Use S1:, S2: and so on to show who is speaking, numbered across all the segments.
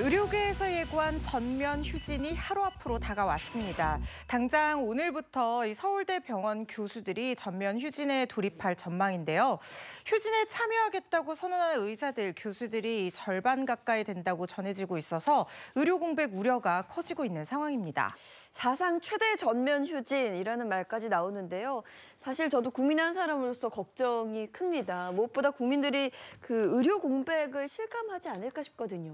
S1: 의료계에서 예고한 전면 휴진이 하루 앞으로 다가왔습니다. 당장 오늘부터 이 서울대 병원 교수들이 전면 휴진에 돌입할 전망인데요. 휴진에 참여하겠다고 선언한 의사들, 교수들이 절반 가까이 된다고 전해지고 있어서 의료 공백 우려가 커지고 있는 상황입니다.
S2: 사상 최대 전면 휴진이라는 말까지 나오는데요. 사실 저도 국민의 한 사람으로서 걱정이 큽니다. 무엇보다 국민들이 그 의료 공백을 실감하지 않을까 싶거든요.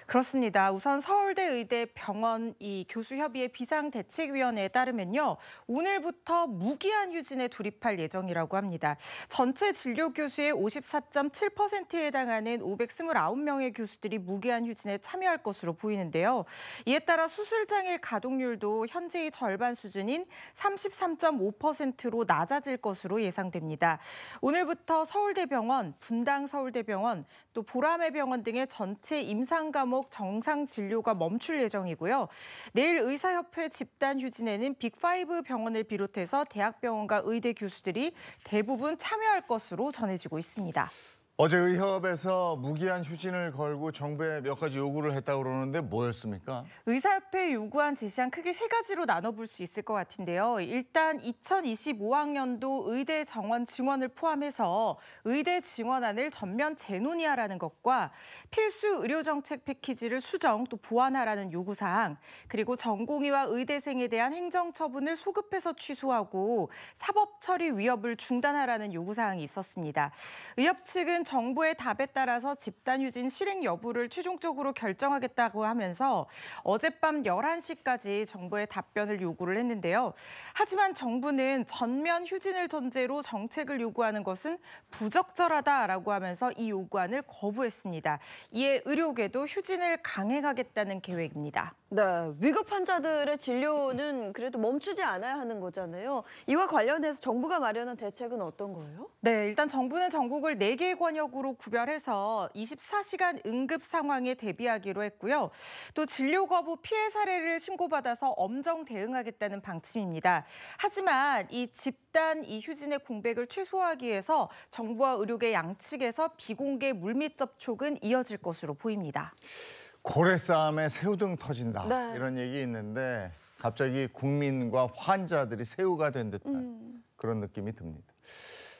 S1: 그렇습니다. 우선 서울대 의대 병원 이 교수협의회 비상대책위원회에 따르면요. 오늘부터 무기한 휴진에 돌입할 예정이라고 합니다. 전체 진료 교수의 54.7%에 해당하는 529명의 교수들이 무기한 휴진에 참여할 것으로 보이는데요. 이에 따라 수술장의 가동률도 현재의 절반 수준인 33.5%로 낮아질 것으로 예상됩니다. 오늘부터 서울대병원, 분당서울대병원, 또 보라매병원 등의 전체 임상과목 정상 진료가 멈출 예정이고요. 내일 의사협회 집단 휴진에는 빅5 병원을 비롯해서 대학병원과 의대 교수들이 대부분 참여할 것으로 전해지고 있습니다.
S3: 어제 의협에서 무기한 휴진을 걸고 정부에 몇 가지 요구를 했다고 그러는데 뭐였습니까?
S1: 의사협회에 요구한 제시안 크게 세 가지로 나눠볼 수 있을 것 같은데요. 일단 2025학년도 의대 정원 증원을 포함해서 의대 증원안을 전면 재논의하라는 것과 필수 의료정책 패키지를 수정 또 보완하라는 요구사항, 그리고 전공의와 의대생에 대한 행정처분을 소급해서 취소하고 사법처리 위협을 중단하라는 요구사항이 있었습니다. 의협 측은 정부의 답에 따라서 집단휴진 실행 여부를 최종적으로 결정하겠다고 하면서 어젯밤 11시까지 정부의 답변을 요구를 했는데요. 하지만 정부는 전면 휴진을 전제로 정책을 요구하는 것은 부적절하다라고 하면서 이 요구안을 거부했습니다. 이에 의료계도 휴진을 강행하겠다는 계획입니다.
S2: 네, 위급 환자들의 진료는 그래도 멈추지 않아야 하는 거잖아요. 이와 관련해서 정부가 마련한 대책은 어떤 거예요?
S1: 네, 일단 정부는 전국을 4개 권역으로 구별해서 24시간 응급 상황에 대비하기로 했고요. 또 진료 거부 피해 사례를 신고받아서 엄정 대응하겠다는 방침입니다. 하지만 이 집단 휴진의 공백을 최소화하기 위해서 정부와 의료계 양측에서 비공개 물밑 접촉은 이어질 것으로 보입니다.
S3: 고래 싸움에 새우등 터진다
S2: 네.
S3: 이런 얘기 있는데 갑자기 국민과 환자들이 새우가 된 듯한 그런 느낌이 듭니다.